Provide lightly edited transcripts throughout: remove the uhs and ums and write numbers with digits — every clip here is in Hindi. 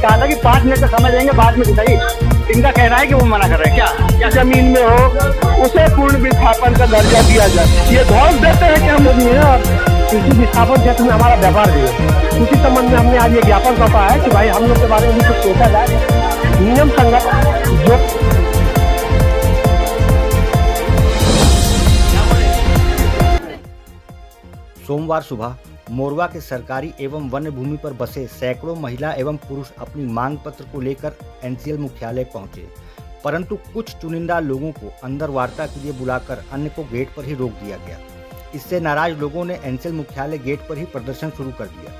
कहा था कि 5 मिनट का समय देंगे, बाद में सही। इनका कहना है कि वो मना कर रहे हैं। क्या जमीन में हो उसे पूर्ण विस्थापन का दर्जा दिया जाए। ये घोष देते हैं कि हम कृषि विस्थापन क्षेत्र में हमारा व्यापार भी है। उसी संबंध में हमने आज ये ज्ञापन सौंपा है कि भाई हम लोग के बारे में भी कुछ सोचा जाए। नियम संगत जो सोमवार सुबह मोरवा के सरकारी एवं वन्य भूमि पर बसे सैकड़ों महिला एवं पुरुष अपनी मांग पत्र को लेकर एनसीएल मुख्यालय पहुंचे, परंतु कुछ चुनिंदा लोगों को अंदर वार्ता के लिए बुलाकर अन्य को गेट पर ही रोक दिया गया। इससे नाराज लोगों ने एनसीएल मुख्यालय गेट पर ही प्रदर्शन शुरू कर दिया।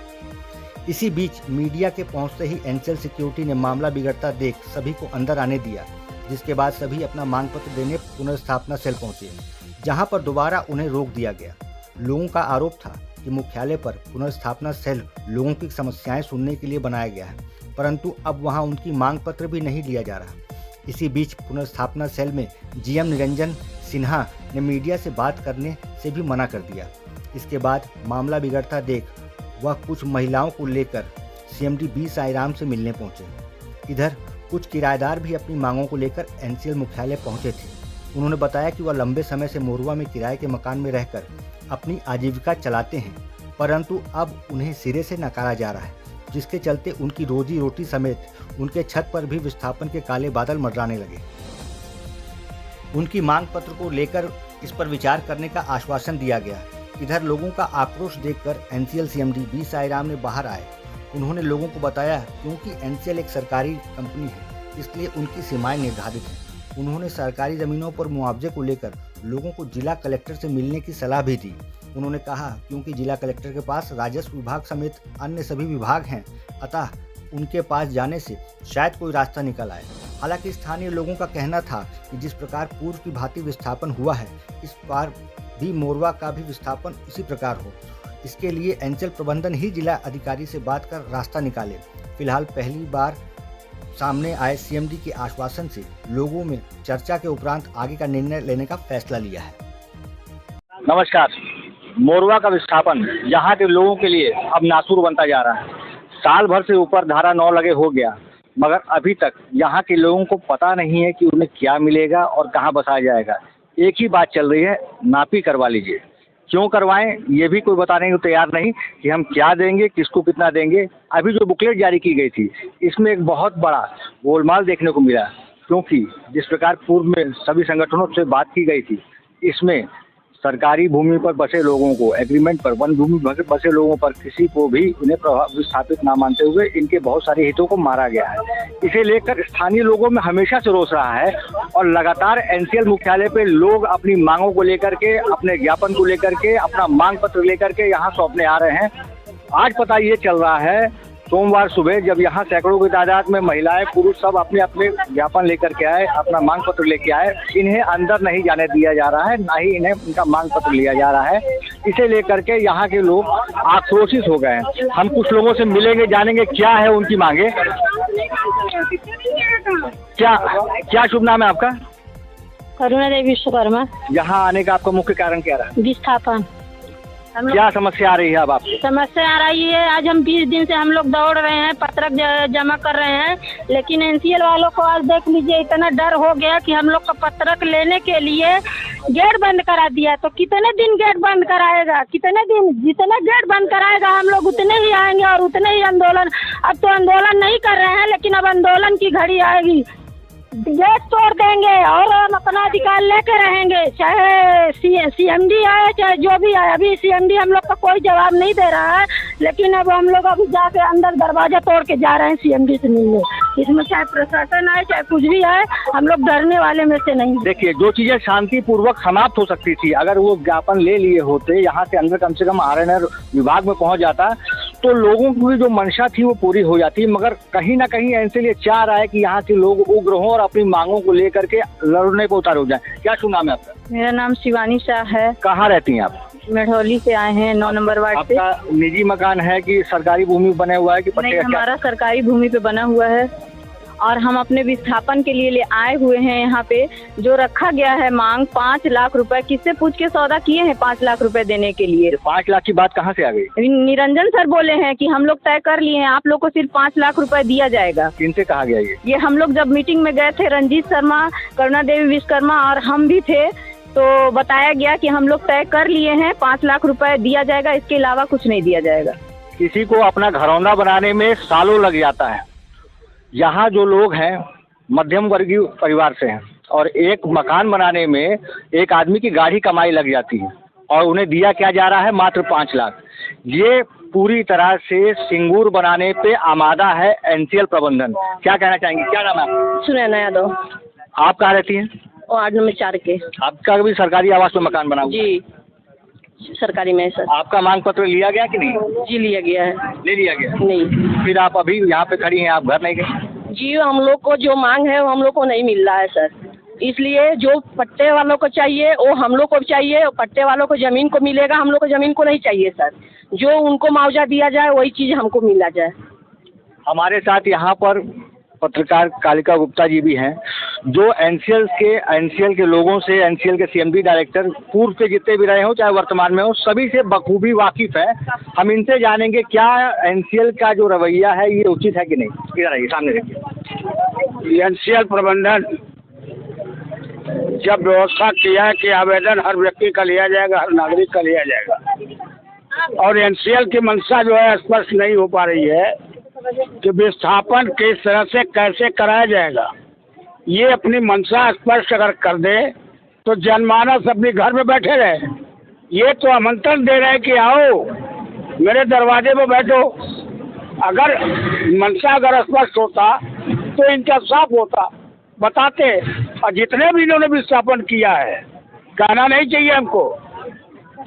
इसी बीच मीडिया के पहुंचते ही एनसीएल सिक्योरिटी ने मामला बिगड़ता देख सभी को अंदर आने दिया, जिसके बाद सभी अपना मांग पत्र देने पुनर्स्थापना सेल पहुंचे, जहां पर दोबारा उन्हें रोक दिया गया। लोगों का आरोप था कि मुख्यालय पर पुनर्स्थापना सेल लोगों की समस्याएं सुनने के लिए बनाया गया है, परंतु अब वहां उनकी मांग पत्र भी नहीं लिया जा रहा। इसी बीच पुनर्स्थापना सेल में जीएम निरंजन सिन्हा ने मीडिया से बात करने से भी मना कर दिया। इसके बाद मामला बिगड़ता देख वह कुछ महिलाओं को लेकर सीएमडी बी साईराम से मिलने पहुंचे। इधर कुछ किराएदार भी अपनी मांगों को लेकर एनसीएल मुख्यालय पहुंचे थे। उन्होंने बताया कि वह लंबे समय से मोरवा में किराए के मकान में रहकर अपनी आजीविका चलाते हैं, परंतु अब उन्हें सिरे से नकारा जा रहा है, जिसके चलते उनकी रोजी रोटी समेत उनके छत पर भी विस्थापन के काले बादल मंडराने लगे। उनकी मांग पत्र को लेकर इस पर विचार करने का आश्वासन दिया गया। इधर लोगों का आक्रोश देखकर एनसीएल सीएमडी बी साईराम ने बाहर आए। उन्होंने लोगों को बताया क्योंकि एनसीएल एक सरकारी कंपनी है, इसलिए उनकी सीमाएं निर्धारित हैं। उन्होंने सरकारी जमीनों पर मुआवजे को लेकर लोगों को जिला कलेक्टर से मिलने की सलाह भी दी। उन्होंने कहा क्योंकि जिला कलेक्टर के पास राजस्व विभाग समेत अन्य सभी विभाग हैं, अतः उनके पास जाने से शायद कोई रास्ता निकल आए। हालांकि स्थानीय लोगों का कहना था कि जिस प्रकार पूर्व की भांति विस्थापन हुआ है, इस बार भी मोरवा का भी विस्थापन इसी प्रकार हो। इसके लिए एनसीएल प्रबंधन ही जिला अधिकारी से बात कर रास्ता निकाले। फिलहाल पहली बार सामने आए सीएमडी के आश्वासन से लोगों में चर्चा के उपरांत आगे का निर्णय लेने का फैसला लिया है। नमस्कार। मोरवा का विस्थापन यहाँ के लोगों के लिए अब नासूर बनता जा रहा है। साल भर से ऊपर धारा 9 लगे हो गया, मगर अभी तक यहाँ के लोगों को पता नहीं है कि उन्हें क्या मिलेगा और कहाँ बसाया जाएगा। एक ही बात चल रही है, नापी करवा लीजिए। क्यों करवाएं ये भी कोई बताने को तैयार नहीं कि हम क्या देंगे, किसको कितना देंगे। अभी जो बुकलेट जारी की गई थी, इसमें एक बहुत बड़ा गोलमाल देखने को मिला, क्योंकि जिस प्रकार पूर्व में सभी संगठनों से बात की गई थी, इसमें सरकारी भूमि पर बसे लोगों को, एग्रीमेंट पर वन भूमि पर बसे लोगों पर किसी को भी उन्हें विस्थापित ना मानते हुए इनके बहुत सारे हितों को मारा गया है। इसे लेकर स्थानीय लोगों में हमेशा से रोष रहा है और लगातार एनसीएल मुख्यालय पे लोग अपनी मांगों को लेकर के, अपने ज्ञापन को लेकर के, अपना मांग पत्र लेकर के यहाँ सौंपने आ रहे हैं। आज पता ये चल रहा है, सोमवार सुबह जब यहाँ सैकड़ों की तादाद में महिलाएं पुरुष सब अपने अपने ज्ञापन लेकर के आए, अपना मांग पत्र लेके आए, इन्हें अंदर नहीं जाने दिया जा रहा है, ना ही इन्हें उनका मांग पत्र लिया जा रहा है। इसे लेकर के यहाँ के लोग आक्रोशित हो गए हैं। हम कुछ लोगों से मिलेंगे, जानेंगे क्या है उनकी मांगे। क्या शुभ नाम है आपका? करुणा देवी विश्वकर्मा। यहाँ आने का आपका मुख्य कारण क्या रहा? विस्थापन। क्या समस्या आ रही है अब आपको? समस्या आ रही है, आज हम 20 दिन से हम लोग दौड़ रहे हैं, पत्रक जमा कर रहे हैं, लेकिन एनसीएल वालों को आज देख लीजिए इतना डर हो गया कि हम लोग का पत्रक लेने के लिए गेट बंद करा दिया। तो कितने दिन गेट बंद कराएगा? कितने दिन? जितने गेट बंद कराएगा हम लोग उतने ही आएंगे और उतने ही आंदोलन। अब तो आंदोलन नहीं कर रहे हैं, लेकिन अब आंदोलन की घड़ी आएगी। गेट तोड़ देंगे और हम अपना अधिकार लेके रहेंगे, चाहे सीएमडी आए चाहे जो भी आए। अभी सीएमडी हम लोग का कोई जवाब नहीं दे रहा है, लेकिन अब हम लोग अभी जाके अंदर दरवाजा तोड़ के जा रहे हैं सीएमडी से मिलने। इसमें चाहे प्रशासन आए चाहे कुछ भी आए, हम लोग डरने वाले में से नहीं। देखिए, जो चीजें शांतिपूर्वक समाप्त हो सकती थी, अगर वो ज्ञापन ले लिए होते, यहाँ से अंदर कम से कम आरएनआर विभाग में पहुंच जाता, तो लोगों की जो मंशा थी वो पूरी हो जाती। मगर कहीं ना कहीं एनसीएल ये चाह रहा है कि यहाँ के लोग उग्र हों और अपनी मांगों को लेकर के लड़ने को उतार हो जाए। क्या शुभ नाम है आपका? मेरा नाम शिवानी शाह है। कहाँ रहती हैं आप? मेढौली से आए हैं, 9 नंबर वार्ड से। आपका निजी मकान है कि सरकारी भूमि बने हुआ है कि नहीं, हमारा सरकारी भूमि पे बना हुआ है। और हम अपने विस्थापन के लिए आए हुए हैं यहाँ पे। जो रखा गया है मांग 5 लाख रुपए, किससे पूछ के सौदा किए हैं 5 लाख रुपए देने के लिए? 5 लाख की बात कहाँ से आ गई? निरंजन सर बोले हैं कि हम लोग तय कर लिए हैं, आप लोग को सिर्फ 5 लाख रुपए दिया जाएगा। किनसे कहा गया ये हम लोग जब मीटिंग में गए थे, रंजीत शर्मा, करुणा देवी विश्वकर्मा और हम भी थे, तो बताया गया कि हम लोग तय कर लिए हैं 5 लाख रुपए दिया जाएगा, इसके अलावा कुछ नहीं दिया जाएगा। किसी को अपना घरौंदा बनाने में सालों लग जाता है। यहाँ जो लोग हैं मध्यम वर्गीय परिवार से हैं और एक मकान बनाने में एक आदमी की गाढ़ी कमाई लग जाती है और उन्हें दिया क्या जा रहा है? मात्र 5 लाख। ये पूरी तरह से सिंगूर बनाने पे आमादा है एनसीएल प्रबंधन। क्या कहना चाहेंगे? क्या नाम है आपका? सुनैना यादव। आप कहाँ रहती हैं? वार्ड नंबर 4 के। आपका भी सरकारी आवास में मकान बना हुआ? जी सरकारी में सर। आपका मांग पत्र लिया गया कि नहीं? जी लिया गया है। ले लिया गया? नहीं। फिर आप अभी यहाँ पे खड़ी हैं, आप घर नहीं गए? जी हम लोग को जो मांग है वो हम लोग को नहीं मिल रहा है सर, इसलिए जो पट्टे वालों को चाहिए वो हम लोग को चाहिए, और पट्टे वालों को ज़मीन को मिलेगा, हम लोग को ज़मीन को नहीं चाहिए सर। जो उनको मुआवजा दिया जाए वही चीज़ हमको मिला जाए। हमारे साथ यहाँ पर पत्रकार कालिका गुप्ता जी भी हैं, जो एनसीएल के लोगों से, एनसीएल के सीएमडी डायरेक्टर पूर्व से जितने भी रहे हो चाहे वर्तमान में हो, सभी से बखूबी वाकिफ है। हम इनसे जानेंगे क्या एनसीएल का जो रवैया है ये उचित है कि नहीं। इधर आइए, सामने देखिए। एनसीएल प्रबंधन जब व्यवस्था किया है कि आवेदन हर व्यक्ति का लिया जाएगा, हर नागरिक का लिया जाएगा, और एनसीएल की मंशा जो है स्पष्ट नहीं हो पा रही है कि विस्थापन किस तरह से कैसे कराया जाएगा। ये अपनी मंशा स्पष्ट अगर कर दे तो जनमानस अपने घर में बैठे रहे। ये तो आमंत्रण दे रहे हैं कि आओ मेरे दरवाजे पे बैठो। अगर मंशा अगर स्पष्ट होता तो इनका साफ होता, बताते। और जितने भी इन्होंने विस्थापन किया है, कहना नहीं चाहिए हमको,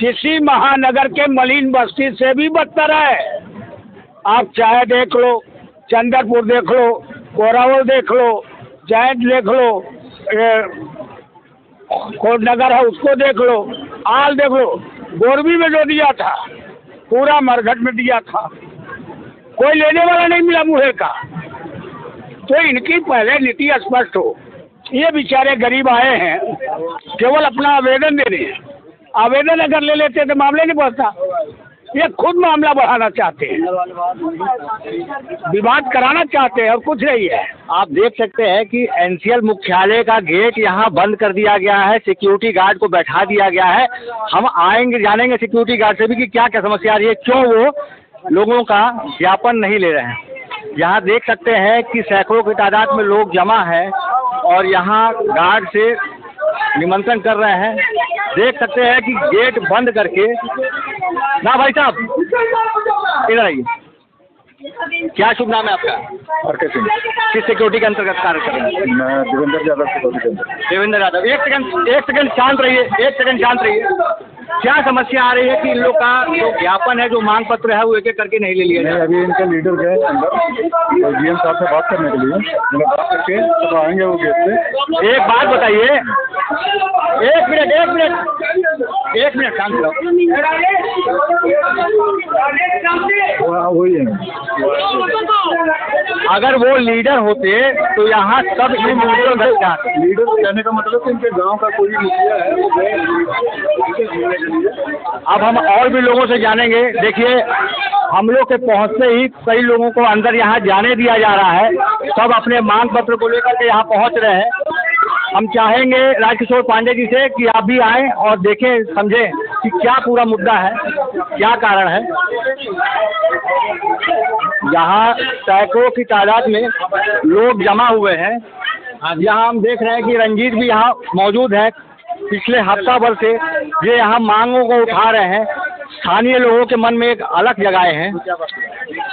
किसी महानगर के मलिन बस्ती से भी बदतर है। आप चाहे देख लो, चंदरपुर देख लो, कोरावल देख लो, जैंत देख लो, कोटनगर है उसको देख लो, आल देख लो। गोरबी में जो दिया था पूरा मरघट में दिया था, कोई लेने वाला नहीं मिला मुहे का। तो इनकी पहले नीति स्पष्ट हो। ये बेचारे गरीब आए हैं केवल अपना आवेदन देने, आवेदन अगर ले लेते तो मामले नहीं बढ़ता। ये खुद मामला बढ़ाना चाहते हैं, विवाद कराना चाहते हैं और कुछ नहीं है। आप देख सकते हैं कि एनसीएल मुख्यालय का गेट यहाँ बंद कर दिया गया है, सिक्योरिटी गार्ड को बैठा दिया गया है। हम आएंगे, जानेंगे सिक्योरिटी गार्ड से भी कि क्या क्या समस्या आ रही है, क्यों वो लोगों का ज्ञापन नहीं ले रहे हैं। यहाँ देख सकते हैं कि सैकड़ों की तादाद में लोग जमा हैं और यहाँ गार्ड से निमंत्रण कर रहे हैं। देख सकते हैं कि गेट बंद करके ना भाई साहब इधर आइए। क्या शुभ नाम है आपका? हरके सिंह। किस सिक्योरिटी के अंतर्गत कार्य कर रहे हैं? मैं देवेंद्र यादव सिक्योरिटी के अंदर। देवेंद्र यादव। एक सेकंड शांत रहिए, एक सेकंड शांत रहिए। क्या समस्या आ रही है कि इन लोग का जो ज्ञापन है, जो मांग पत्र है, वो एक एक करके नहीं ले लिया नहीं, अभी इनका लीडर गए अंदर और डीएम साहब से बात करने के लिए, मैंने बात करके तब आएंगे वो गेट पे। एक बात बताइए, एक मिनट शांत रहो। वही है। अगर वो लीडर होते तो यहाँ सब लीडर कहने का मतलब है इनके गांव का कोई मुखिया है वो गए। अब हम और भी लोगों से जानेंगे। देखिए, हम लोग के पहुंचते ही कई लोगों को अंदर यहाँ जाने दिया जा रहा है। सब अपने मांग पत्र को लेकर के यहाँ पहुंच रहे हैं। हम चाहेंगे राजकिशोर पांडे जी से कि आप भी आएं और देखें, समझें कि क्या पूरा मुद्दा है, क्या कारण है। यहाँ सैकड़ों की तादाद में लोग जमा हुए हैं। यहाँ हम देख रहे हैं कि रंजीत भी यहाँ मौजूद है। पिछले हफ्ता भर से ये यहाँ मांगों को उठा रहे हैं। स्थानीय लोगों के मन में एक अलग जगाए हैं।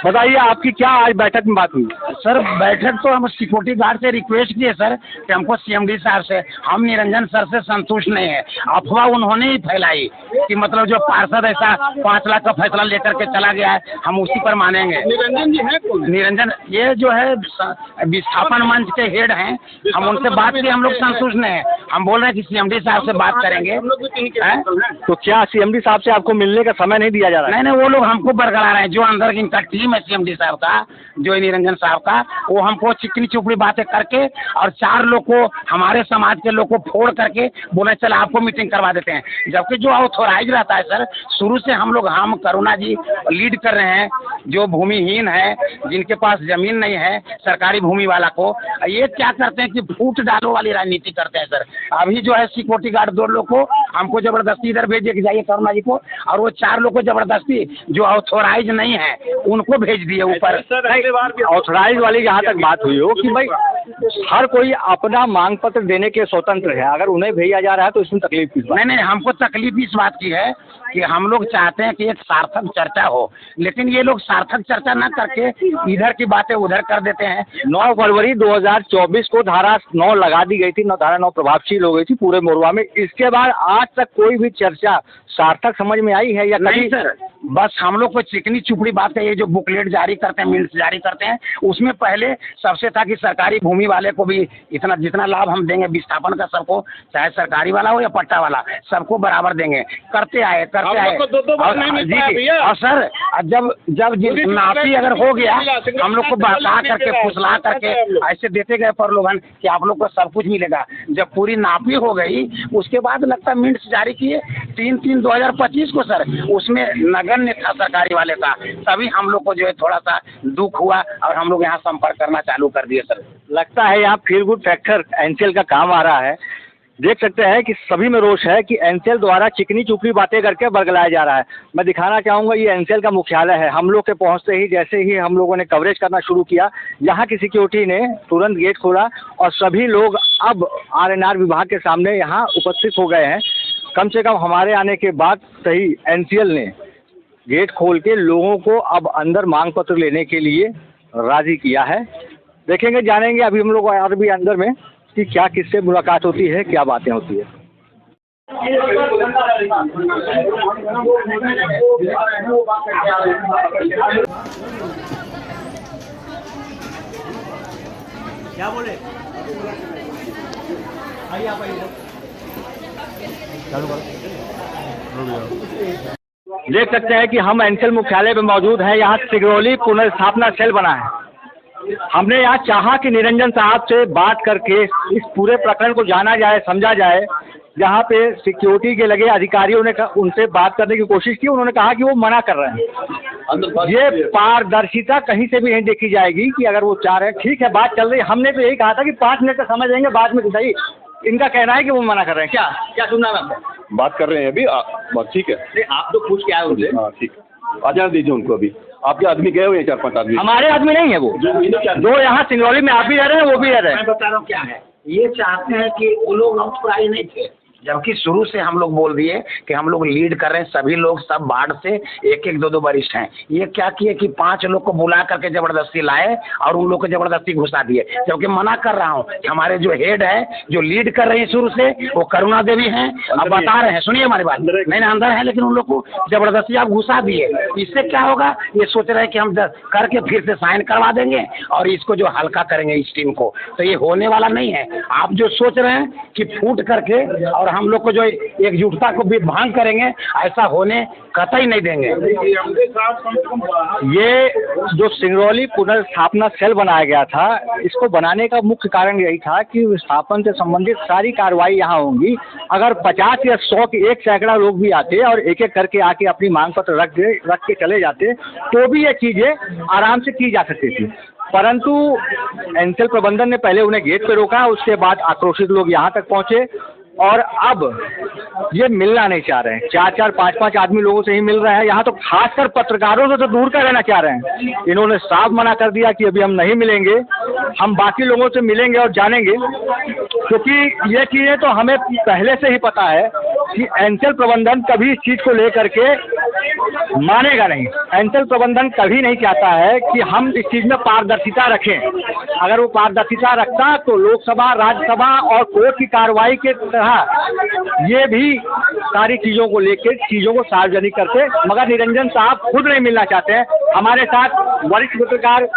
बताइए, आपकी क्या आज बैठक में बात हुई? सर बैठक तो हम सिक्योरिटी गार्ड से रिक्वेस्ट किए सर कि हमको सीएमडी साहब से, हम निरंजन सर से संतुष्ट नहीं है। अफवाह उन्होंने ही फैलाई कि मतलब जो पार्षद ऐसा 5 लाख का फैसला लेकर के चला गया है, हम उसी पर मानेंगे। निरंजन जी है कौन? निरंजन ये जो है विस्थापन मंच के हेड हैं, हम उनसे बात की, हम लोग संतुष्ट नहीं है। हम बोल रहे हैं कि सीएमडी साहब से बात करेंगे। तो क्या सीएमडी साहब से आपको मिलने का समय नहीं दिया जा रहा है? नहीं, वो लोग हमको बरकरार है। जो अंदर इनका टीम में CMD साहब का, जो निरंजन साहब का, वो हमको चिकनी चुपड़ी बातें करके और 4 लोग को, हमारे समाज के लोग को फोड़ करके बोले चल आपको मीटिंग करवा देते हैं। जबकि जो ऑथोराइज रहता है सर, शुरू से हम करुणा जी लीड कर रहे हैं, जो भूमिहीन है, जिनके पास जमीन नहीं है, सरकारी भूमि वाला को, ये क्या करते हैं कि फूट डालो वाली राजनीति करते हैं सर। अभी जो है सिक्योरिटी गार्ड 2 लोग को हमको जबरदस्ती इधर भेजे कि जाइए करुणा जी को, और वो 4 लोग को जबरदस्ती जो ऑथोराइज नहीं है उनको भेज दिए ऊपर। ऑथोराइज वाली जहाँ तक बात हुई हो कि भाई हर कोई अपना मांग पत्र देने के स्वतंत्र है, अगर उन्हें भेजा जा रहा है तो इसमें तकलीफ की बात नहीं, हमको तकलीफ इस बात की है कि हम लोग चाहते हैं कि एक सार्थक चर्चा हो, लेकिन ये लोग सार्थक चर्चा न करके इधर की बातें उधर कर देते हैं। 9 फरवरी 2024 को धारा 9 लगा दी गई थी, धारा 9 प्रभावशील हो गई थी पूरे मोरवा में। इसके बाद आज तक कोई भी चर्चा सार्थक समझ में आई है या नहीं सर? बस हम लोग को चिकनी चुपड़ी बात है, ये जो बुकलेट जारी करते हैं, मिल्स जारी करते हैं, उसमें पहले सबसे था कि सरकारी भूमि वाले को भी इतना जितना लाभ हम देंगे विस्थापन का, सबको, चाहे सरकारी वाला हो या पट्टा वाला, सबको बराबर देंगे। करते आए और सर जब नापी अगर हो गया, हम लोग को बहका करके फुसला करके ऐसे देते गए प्रलोभन कि आप लोग को सब कुछ मिलेगा। जब पूरी नापी हो गई उसके बाद लगता मिनट्स जारी किए 3/3/2025 को सर, उसमें नगण्य था सरकारी वाले का, तभी हम लोग को जो है थोड़ा सा दुख हुआ और हम लोग यहाँ संपर्क करना चालू कर दिए सर। लगता है यहाँ फील गुड फैक्टर एनसीएल का काम आ रहा है। देख सकते हैं कि सभी में रोष है कि एनसीएल द्वारा चिकनी चुपड़ी बातें करके बरगलाया जा रहा है। मैं दिखाना चाहूँगा, ये एनसीएल का मुख्यालय है। हम लोग के पहुँचते ही जैसे ही हम लोगों ने कवरेज करना शुरू किया, यहाँ की सिक्योरिटी ने तुरंत गेट खोला और सभी लोग अब RNR विभाग के सामने यहाँ उपस्थित हो गए हैं। कम से कम हमारे आने के बाद सही एनसीएल ने गेट खोल के लोगों को अब अंदर मांग पत्र लेने के लिए राजी किया है। देखेंगे, जानेंगे अभी हम लोग और भी अंदर में कि क्या किससे मुलाकात होती है, क्या बातें होती है। क्या बोले? आइए आप आइए। देख सकते हैं कि हम एनसीएल मुख्यालय में मौजूद हैं। यहाँ सिंगरौली पुनर्स्थापना सेल बना है। हमने यहाँ चाहा कि निरंजन साहब से बात करके इस पूरे प्रकरण को जाना जाए, समझा जाए। जहाँ पे सिक्योरिटी के लगे अधिकारियों ने उनसे बात करने की कोशिश की, उन्होंने कहा कि वो मना कर रहे हैं। ये पारदर्शिता कहीं से भी नहीं देखी जाएगी कि अगर वो चाह रहे हैं, ठीक है बात चल रही है। हमने तो यही कहा था कि 5 मिनट का समय देंगे, बाद में सही। इनका कहना है कि वो मना कर रहे हैं। क्या सुनना है आपको? बात कर रहे हैं अभी, बात ठीक है। आप तो पूछ के आए उनसे। हाँ ठीक है, आ जाने दीजिए उनको। अभी आपके आदमी गए हुए हैं 4-5 आदमी। हमारे आदमी नहीं है वो, जो यहाँ सिंगरौली में आप भी रह रहे हैं वो भी रह रहे हैं। मैं बता रहा हूँ क्या है, ये चाहते हैं कि वो लोग ऑथोराइज नहीं थे, जबकि शुरू से हम लोग बोल दिए कि हम लोग लीड कर रहे हैं। सभी लोग सब वार्ड से 1-1, 2-2 वरिष्ठ हैं। ये क्या किए कि 5 लोग को बुला करके जबरदस्ती लाए और उन लोग को जबरदस्ती घुसा दिए। जबकि मना कर रहा हूँ, हमारे जो हेड है, जो लीड कर रही है शुरू से, वो करुणा देवी हैं। अब बता रहे हैं, सुनिए हमारी बात। नहीं अंदर है, लेकिन उन लोग को जबरदस्ती आप घुसा दिए। इससे क्या होगा, ये सोच रहे हैं कि हम करके फिर से साइन करवा देंगे और इसको जो हल्का करेंगे इस टीम को। तो ये होने वाला नहीं है। आप जो सोच रहे हैं कि फूट करके और हम लोग को जो एकजुटता को भी भंग करेंगे, ऐसा होने कतई नहीं देंगे। ये जो सिंगरौली पुनर्स्थापना सेल बनाया गया था, इसको बनाने का मुख्य कारण यही था कि विस्थापन से संबंधित सारी कार्रवाई यहाँ होंगी। अगर 50 या 100 के 1 सैकड़ा लोग भी आते और एक एक करके आके अपनी मांग पत्र रख के चले जाते, तो भी ये चीजें आराम से की जा सकती थी। परंतु एनसीएल प्रबंधन ने पहले उन्हें गेट पे रोका, उसके बाद आक्रोशित लोग यहाँ तक पहुँचे और अब ये मिलना नहीं चाह रहे हैं। 4-4, 5-5 आदमी लोगों से ही मिल रहे हैं। यहाँ तो खासकर पत्रकारों से तो दूर का रहना चाह रहे हैं। इन्होंने साफ मना कर दिया कि अभी हम नहीं मिलेंगे, हम बाकी लोगों से मिलेंगे और जानेंगे। क्योंकि ये चीज़ें तो हमें पहले से ही पता है कि एनसीएल प्रबंधन कभी इस चीज़ को लेकर के मानेगा नहीं। एनसीएल प्रबंधन कभी नहीं चाहता है कि हम इस चीज़ में पारदर्शिता रखें। अगर वो पारदर्शिता रखता तो लोकसभा, राज्यसभा और कोर्ट की कार्रवाई के तरह ये भी सारी चीज़ों को लेकर चीज़ों को सार्वजनिक करते। मगर निरंजन साहब खुद नहीं मिलना चाहते हैं। हमारे साथ वरिष्ठ पत्रकार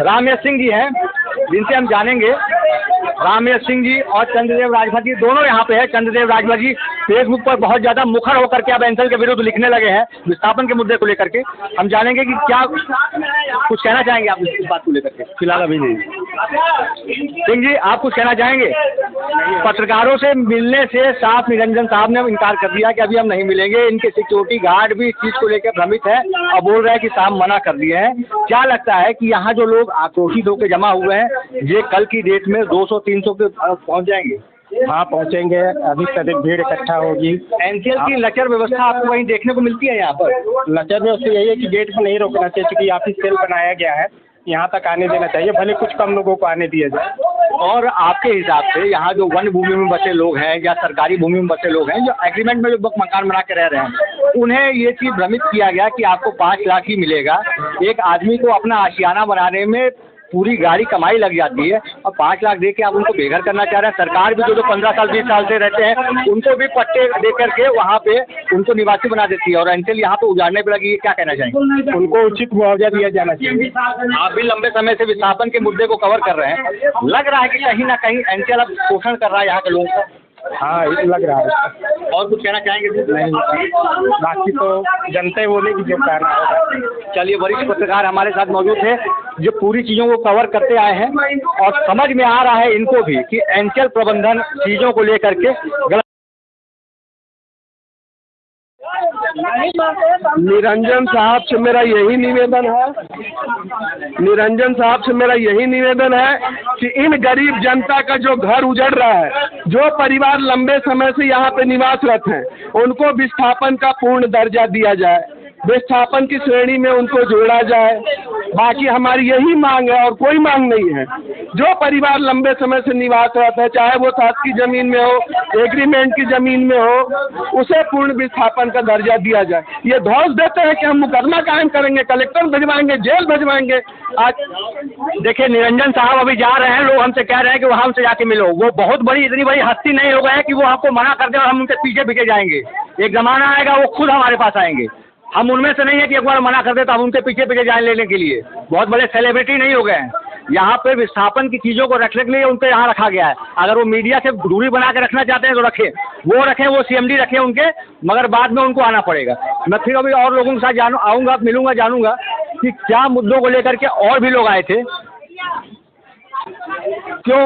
रामेश सिंह जी हैं, जिनसे हम जानेंगे। रामेश सिंह जी और चंद्रदेव राजभर जी दोनों यहाँ पे है। चंद्रदेव राजभर जी, फेसबुक पर बहुत ज़्यादा मुखर होकर के अब एंसल के विरुद्ध लिखने लगे हैं विस्थापन के मुद्दे को लेकर के। हम जानेंगे कि क्या कुछ कहना चाहेंगे आप इस बात को लेकर के। फिलहाल अभी नहीं। सिंह जी, आप कुछ कहना चाहेंगे? पत्रकारों से मिलने से साफ निरंजन साहब ने इनकार कर दिया कि अभी हम नहीं मिलेंगे। इनके सिक्योरिटी गार्ड भी इस चीज़ को लेकर भ्रमित है और बोल रहे हैं कि साहब मना कर दिए हैं। क्या लगता है कि यहाँ जो लोग आक्रोशित होकर जमा हुए हैं ये कल की डेट में 200-300 के पहुँच जाएंगे? हाँ पहुँचेंगे, अधिक से अधिक भीड़ इकट्ठा होगी। एनसीएल की लचर व्यवस्था आपको वहीं देखने को मिलती है यहाँ पर? लचर व्यवस्था यही है कि गेट पर नहीं रोकना चाहिए, क्योंकि ऑफिस सेल बनाया गया है, यहाँ तक आने देना चाहिए, भले कुछ कम लोगों को आने दिया जाए। और आपके हिसाब से यहाँ जो वन भूमि में बसे लोग हैं या सरकारी भूमि में बसे लोग हैं जो एग्रीमेंट में जो मकान बना के रह रहे हैं, उन्हें ये चीज़ भ्रमित किया गया कि आपको 5 लाख ही मिलेगा। एक आदमी को अपना आशियाना बनाने में पूरी गाड़ी कमाई लग जाती है और 5 लाख दे के आप उनको बेघर करना चाह रहे हैं। सरकार भी जो 15 साल 20 साल से रहते हैं उनको भी पट्टे दे करके वहाँ पे उनको निवासी बना देती है और एनसीएल यहाँ पे उजाड़ने पे लगी है। क्या कहना चाहेंगे? उनको उचित मुआवजा दिया जाना चाहिए। आप भी लंबे समय से विस्थापन के मुद्दे को कवर कर रहे हैं, लग रहा है कि कहीं ना कहीं एनसीएल अब शोषण कर रहा है यहाँ के लोगों का। हाँ ये लग रहा है। और कुछ कहना चाहेंगे? नहीं, बाकी तो जनता ही बोलेगी जो कहना होगा। चलिए, वरिष्ठ पत्रकार हमारे साथ मौजूद है जो पूरी चीज़ों को कवर करते आए हैं और समझ में आ रहा है इनको भी कि एनसीएल प्रबंधन चीज़ों को लेकर के गलत। निरंजन साहब से मेरा यही निवेदन है, निरंजन साहब से मेरा यही निवेदन है कि इन गरीब जनता का जो घर उजड़ रहा है, जो परिवार लंबे समय से यहाँ पे निवासरत हैं, उनको विस्थापन का पूर्ण दर्जा दिया जाए, विस्थापन की श्रेणी में उनको जोड़ा जाए। बाकी हमारी यही मांग है और कोई मांग नहीं है। जो परिवार लंबे समय से निवासरत है, चाहे वो शासकीय जमीन में हो, एग्रीमेंट की जमीन में हो, उसे पूर्ण विस्थापन का दर्जा दिया जाए। ये धौंस देते हैं कि हम मुकदमा कायम करेंगे, कलेक्टर भिजवाएंगे, जेल भिजवाएंगे। आज देखिए, निरंजन साहब अभी जा रहे हैं, लोग हमसे कह रहे हैं कि वहाँ हमसे जाके मिलो। वो बहुत बड़ी इतनी बड़ी हस्ती नहीं हो गए कि वो आपको मना कर दे और हम उनके पीछे पीछे जाएंगे। एक ज़माना आएगा वो खुद हमारे पास आएंगे। हम उनमें से नहीं है कि एक बार मना कर दे तो हम उनके पीछे पीछे जान लेने के लिए। बहुत बड़े सेलिब्रिटी नहीं हो गए हैं। यहाँ पे विस्थापन की चीज़ों को रखने के लिए उनको यहाँ रखा गया है। अगर वो मीडिया से दूरी बना के रखना चाहते हैं तो रखें, वो CMD रखें उनके, मगर बाद में उनको आना पड़ेगा। मैं फिर अभी और लोगों के साथ आऊँगा, मिलूँगा, जानूँगा कि क्या मुद्दों को लेकर के और भी लोग आए थे। क्यों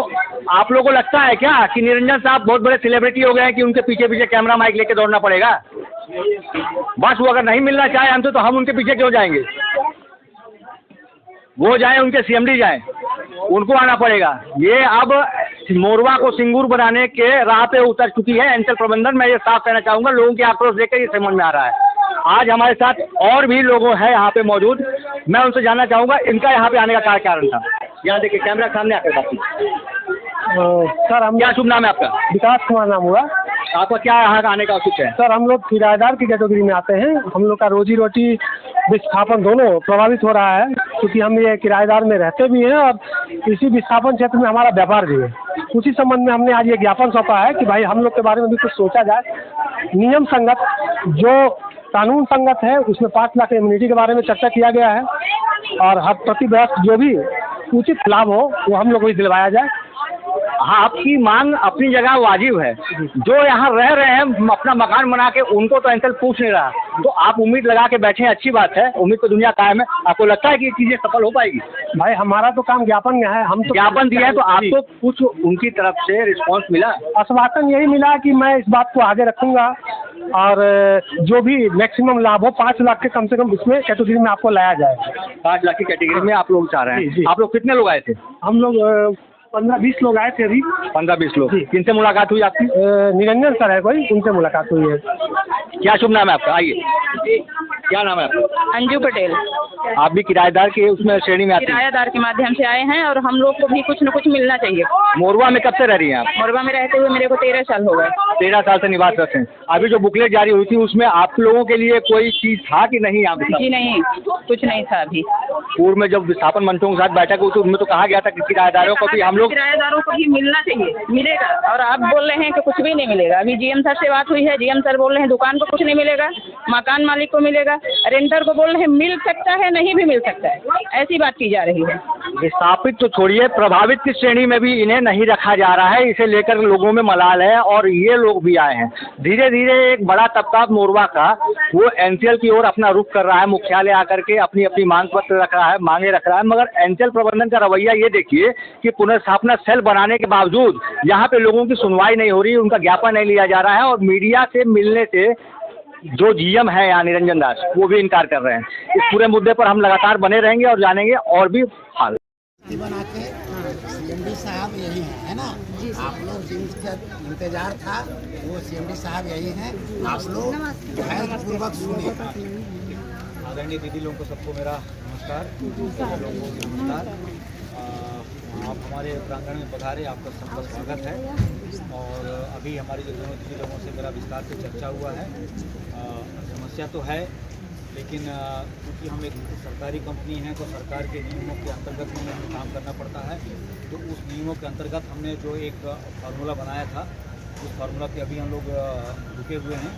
आप लोगों को लगता है क्या कि निरंजन साहब बहुत बड़े सेलिब्रिटी हो गए हैं कि उनके पीछे पीछे कैमरा माइक लेके दौड़ना पड़ेगा? बस वो अगर नहीं मिलना चाहे हमसे तो हम उनके पीछे क्यों जाएंगे? वो जाएं, उनके CMD जाएं, उनको आना पड़ेगा। ये अब मोरवा को सिंगूर बनाने के राह पे उतर चुकी है एनसीएल प्रबंधन। मैं ये साफ कहना चाहूँगा, लोगों की आक्रोश देखकर ये समझ में आ रहा है। आज हमारे साथ और भी लोग हैं यहाँ पे मौजूद, मैं उनसे जानना चाहूँगा इनका यहाँ पे आने का क्या कारण था। यहाँ देखिए, कैमरा सामने आकर बात। सर हम क्या शुभ नाम है आपका? विकास कुमार नाम हुआ। आपका क्या यहाँ आने का औचित्य है? सर हम लोग किराएदार की कैटेगरी में आते हैं। हम लोग का रोजी रोटी विस्थापन दोनों प्रभावित हो रहा है, क्योंकि हम ये किराएदार में रहते भी हैं और इसी विस्थापन क्षेत्र में हमारा व्यापार भी है। उसी संबंध में हमने आज ये ज्ञापन सौंपा है कि भाई हम लोग के बारे में भी कुछ सोचा जाए। नियम संगत जो कानून संगत है उसमें 5 लाख इम्यूनिटी के बारे में चर्चा किया गया है और हर प्रति वर्ष जो भी उचित लाभ हो वो हम लोग को दिलवाया जाए। हाँ, आपकी मांग अपनी जगह वाजिब है। जो यहाँ रह रहे हैं अपना मकान बना के, उनको तो एनसीएल पूछ नहीं रहा, तो आप उम्मीद लगा के बैठे हैं, अच्छी बात है। उम्मीद तो दुनिया कायम है। आपको लगता है कि ये चीज़ें सफल हो पाएगी? भाई हमारा तो काम ज्ञापन में है, हम तो ज्ञापन दिया है, तो आपको कुछ उनकी तरफ से रिस्पॉन्स मिला? आश्वासन यही मिला कि मैं इस बात को आगे रखूंगा और जो भी मैक्सिमम लाभ हो 5 लाख के कम से कम इसमें कैटेगरी में आपको लाया जाए। 5 लाख की कैटेगरी में आप लोग चाह रहे हैं? आप लोग कितने लोग आए थे? हम लोग 15-20 लोग आए थे अभी। 15-20 लोग। किनसे मुलाकात हुई आपकी? निरंजन सर है कोई, उनसे मुलाकात हुई है। क्या शुभ नाम है आपका? आइए, क्या नाम है आपका? अंजू पटेल। आप भी किराएदार के उसमें श्रेणी में आती हैं? किराएदार के माध्यम से आए हैं और हम लोग को भी कुछ न कुछ मिलना चाहिए। मोरवा में कब से रह रही हैं आप? मोरवा में रहते हुए मेरे को 13 साल हो गए। 13 साल से निवासरत हैं। अभी जो बुकलेट जारी हुई थी उसमें आप लोगों के लिए कोई चीज़ था कि नहीं? आप जी नहीं, कुछ नहीं था अभी। पूर्व में जब विस्थापन मंत्रियों के साथ बैठक हुई थी उनमें तो कहा गया था कि किराएदारों को भी हम लोग, किराएदारों को भी मिलना चाहिए, मिलेगा। और आप बोल रहे हैं कि कुछ भी नहीं मिलेगा। अभी GM सर से बात हुई है, GM सर बोल रहे हैं दुकान को कुछ नहीं मिलेगा, मकान मालिक को मिलेगा। रेंटर को बोल रहे हैं मिल सकता है, नहीं भी मिल सकता है, ऐसी बात की जा रही है। विस्थापित तो छोड़िए, प्रभावित की श्रेणी में भी इन्हें नहीं रखा जा रहा है। इसे लेकर लोगों में मलाल है और ये लोग भी आए हैं। धीरे धीरे एक बड़ा तबका मोरवा का वो एनसीएल की ओर अपना रुख कर रहा है। मुख्यालय आकर के अपनी अपनी मांग पत्र रख रहा है, मांगे रख रहा है। मगर एनसीएल प्रबंधन का रवैया ये देखिए कि पुनर्स्थापना सेल बनाने के बावजूद यहाँ पे लोगों की सुनवाई नहीं हो रही, उनका ज्ञापन नहीं लिया जा रहा है और मीडिया से मिलने से जो जीएम है यहाँ निरंजन दास, वो भी इनकार कर रहे हैं। इस पूरे मुद्दे पर हम लगातार बने रहेंगे और जानेंगे और भी हाल। बना के सीएमडी साहब यही है ना? आप लोग जिनका इंतजार था वो सीएमडी साहब यही हैं। आप लोग धैर्यपूर्वक सुनिए। आदरणीय दीदी लोगों को सबको मेरा नमस्कार। लोगों को नमस्कार। आप हमारे प्रांगण में पधारे, आपका सबका स्वागत है। और अभी हमारे जो दोनों दीदी लोगों से मेरा विस्तार से चर्चा हुआ है। समस्या तो है, लेकिन क्योंकि हम एक सरकारी कंपनी हैं तो सरकार के नियमों के अंतर्गत हमें काम करना पड़ता है। तो उस नियमों के अंतर्गत हमने जो एक फार्मूला बनाया था, उस फार्मूला पे अभी हम लोग रुके हुए हैं।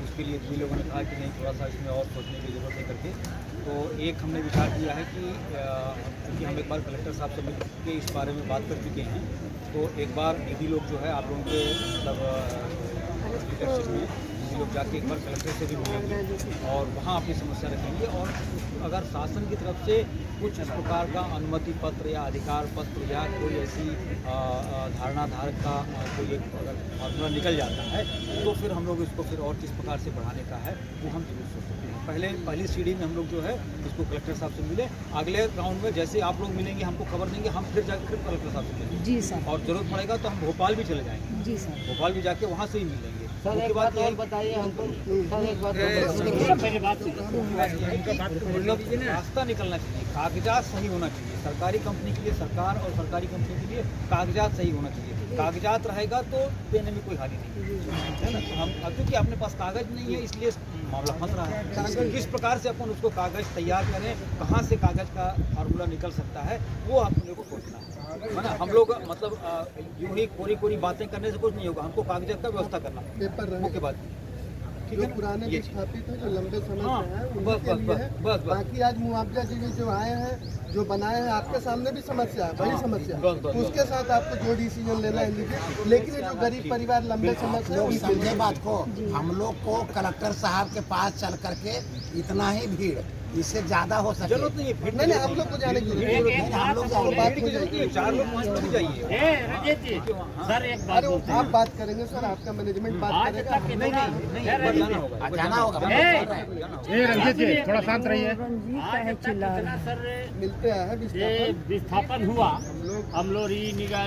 उसके लिए दीदी लोगों ने कहा कि नहीं, थोड़ा सा इसमें और सोचने की ज़रूरत है करके। तो एक हमने विचार किया है कि क्योंकि हम एक बार कलेक्टर साहब से मिल के इस बारे में बात कर चुके हैं, तो एक बार दीदी लोग जो है आप लोगों के मतलब लीडरशिप में दीदी लोग जाके एक बार कलेक्टर से भी मिलेंगे और वहाँ अपनी समस्या रखेंगे। और अगर शासन की तरफ से कुछ इस प्रकार का अनुमति पत्र या अधिकार पत्र या कोई ऐसी धारणा धारक का कोई एक अगर फार्मूला निकल जाता है तो फिर हम लोग इसको फिर और किस प्रकार से बढ़ाने का है वो हम जरूर सोच सकते हैं। पहली सीढ़ी में हम लोग जो है इसको कलेक्टर साहब से मिले। अगले राउंड में जैसे आप लोग मिलेंगे, हमको खबर देंगे, हम फिर जाकर फिर कलेक्टर साहब से मिलेंगे। जी सर। और जरूरत पड़ेगा तो हम भोपाल भी चले जाएंगे। जी सर। भोपाल भी जाके वहाँ से ही मिलेंगे। सर एक बात और बताइए हमको। रास्ता निकलना चाहिए, कागजात सही होना चाहिए। सरकारी कंपनी के लिए सरकार और सरकारी कंपनी के लिए कागजात सही होना चाहिए। कागजात रहेगा तो देने में कोई हानि नहीं है ना। हम क्योंकि अपने पास कागज नहीं है इसलिए मामला फंस रहा है। किस प्रकार से अपन उसको कागज तैयार करें, कहाँ से कागज का फार्मूला निकल सकता है, वो अपने को सोचना है ना। हम लोग मतलब यूं ही कोरी बातें करने से कुछ नहीं होगा, हमको कागजात का व्यवस्था करना मुख्य बात। जो पुराने विस्थापित हैं, जो लंबे समय से हैं, उनके लिए है। बाकी आज मुआवजा के जो आए हैं, जो बनाए हैं, आपके सामने भी समस्या है, बड़ी समस्या। उसके साथ आपको जो डिसीजन लेना है लीजिए। लेकिन जो गरीब परिवार लंबे समय से समझे बात को, हम लोग को कलेक्टर साहब के पास चल करके इतना ही भीड़, इससे ज्यादा हो सके जरूरत नहीं है। नहीं, हम लोग को जाने की जरूरत नहीं, हम लोग बात हो जाएगी। 4 लोग 5 लोग जाइए। सर एक बात आप बात करेंगे सर, आपका मैनेजमेंट बात करेगा। नहीं जाना होगा। रंजीत जी थोड़ा शांत रहिए। मिलते हैं विस्थापन हुआ, हम लोग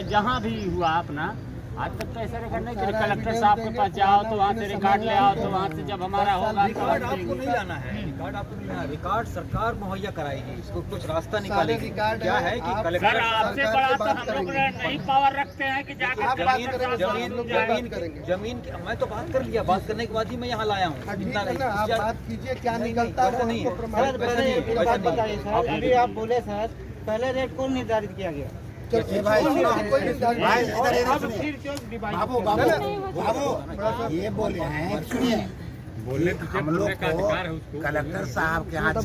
जहाँ भी हुआ अपना, आज तक तो ऐसा रिकॉर्ड नहीं कि कलेक्टर साहब के पास जाओ तो वहाँ से रिकॉर्ड ले आओ, तो वहाँ से जब हमारा होगा रिकॉर्ड आपको नहीं लाना है। रिकॉर्ड आपको नहीं लाना, रिकॉर्ड सरकार मुहैया कराएगी। इसको कुछ रास्ता निकालेगी। क्या है कि कलेक्टर आपसे बड़ा तो हम लोग नहीं पावर रखते हैं कि जमीन मैं तो बात कर लिया, बात करने के बाद ही मैं यहाँ लाया हूँ। आप बात कीजिए, क्या निकलता है नहीं है। अभी आप बोले सर, पहले रेट कौन निर्धारित किया गया? बाबू ये बोले हैं, सुनिए, हम लोग को कलेक्टर साहब के यहाँ चल।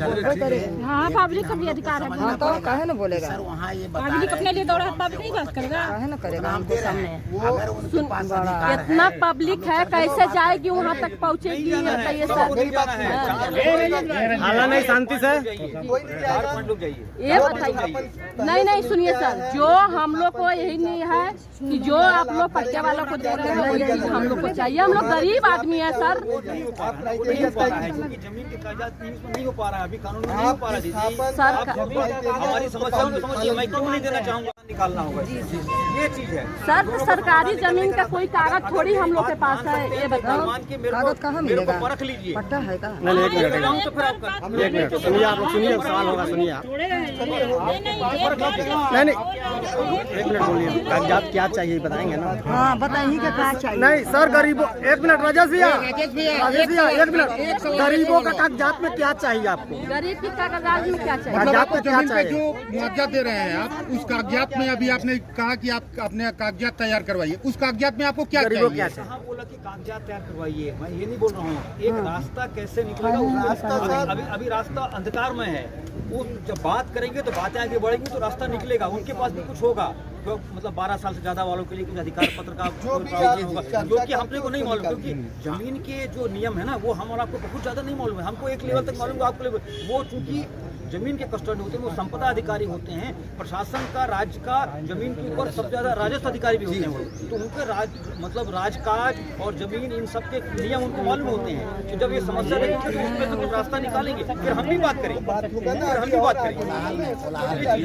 हाँ, पब्लिक का भी अधिकार है। हाँ, तो काहे ना बोलेगा सर, वहाँ ये पब्लिक अपने लिए दौड़ा, पब्लिक नहीं बात करेगा, काहे ना करेगा। हम दे रहे हैं, अगर उनके पास अधिकार है। इतना पब्लिक है, कैसे जाएगी वहाँ तक पहुँचेगी? बताइए सर। हाला नहीं, शांति से ये बताइए। नहीं सुनिए सर, जो हम लोग को यही नहीं है कि जो आप लोग पर्चे वालों को दे रहे हैं वही चीज हम लोग को चाहिए। हम लोग गरीब आदमी है सर। जमीन के कागजात नहीं हो पा रहा है, अभी कानून में नहीं हो पा रहा है। सर हमारी समस्याओं को समझिए, मैं क्यों नहीं देना चाहूँगा, निकालना होगा। ये चीज है सर, सरकारी जमीन का कोई कागज थोड़ी हम लोग के पास है, ये बताओ। कागज कहाँ मिलेगा? परख लीजिए, पट्टा है का? सुनिए, आप सुनिए, सवाल होगा, सुनिए आप। नहीं, 1 मिनट बोलिए। कागजात क्या चाहिए बताएंगे ना? हाँ बताइए क्या चाहिए। नहीं सर, गरीबों 1 मिनट, राजेश भैया 1 मिनट, गरीबों का कागजात में क्या चाहिए आपको? गरीब की कागजात में क्या चाहिए? कागजात में क्या चाहिए? जो मुआवजा दे रहे हैं आप, उस कागजात में अभी आपने कहा कि आप अपने कागजात तैयार करवाइए, उस कागजात में आपको क्या चाहिए? कहाँ बोला कि कागजात तैयार करवाइए, मैं ये नहीं बोल रहा हूँ। एक रास्ता कैसे निकलेगा, उस रास्ता अभी रास्ता अंधकार में है। वो जब बात करेंगे तो बातें आगे बढ़ेंगी तो रास्ता निकलेगा, उनके पास भी कुछ होगा। तो मतलब 12 साल से ज़्यादा वालों के लिए कुछ अधिकार पत्र का होगा, जो कि हमने को नहीं मालूम, क्योंकि जमीन के जो नियम है ना वो हम और आपको बहुत ज़्यादा नहीं मालूम है। हमको एक लेवल तक मालूम है, आपको लेवल वो चूँकि जमीन के कस्टडी होते हैं, वो संपदा अधिकारी होते हैं, प्रशासन का राज्य का जमीन के ऊपर सबसे ज़्यादा राजस्व अधिकारी भी होते हैं वो, तो उनके मतलब राजकाज और जमीन इन सब के नियम उनको मालूम होते हैं। तो जब ये समस्या देखेंगे तो उसमें तो कुछ रास्ता निकालेंगे, फिर हम भी बात करेंगे, फिर हम भी बात करेंगे।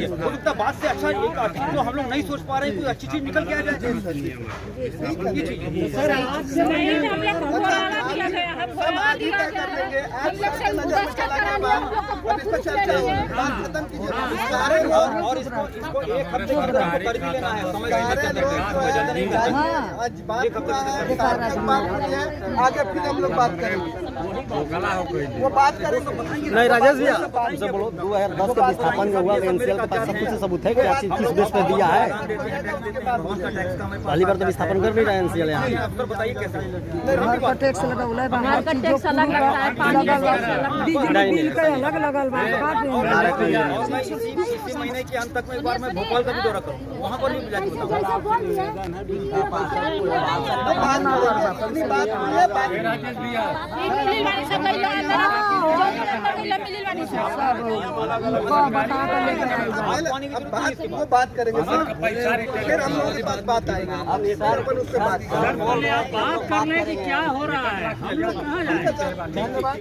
तो इतना बात से अच्छा एक आर्टिकल जो हम लोग नहीं सोच पा रहे हैं, कोई अच्छी चीज़ निकल के आ जाए। और इसको एक हफ्ते के अंदर कर भी लेना है, समय ज़्यादा नहीं करना है। आज आगे फिर हम लोग बात करेंगे, वो बात करेंगे। नहीं राजेश भैया हमसे बोलो 2010 का विस्थापन जो हुआ एनसीएल के पास सब कुछ सबूत है कि आप किस बेस पे दिया है। पहली बार तो विस्थापन कर नहीं रहा है एनसीएल यहाँ। अफसर बताइए कैसा घर का टैक्स लगा हुआ है, बाहर का टैक्स अलग लगता है, पानी का बिल का अलग लगल बा। और मैं इसी महीने के अंत तक में एक बार मैं भोपाल का भी दौरा करूँ, वहाँ पर नहीं जाके वो बात करेंगे सर, फिर हम लोगों के पास बात आएगी, आप उससे बात करने की क्या हो रहा है, हम लोग कहाँ जाएं?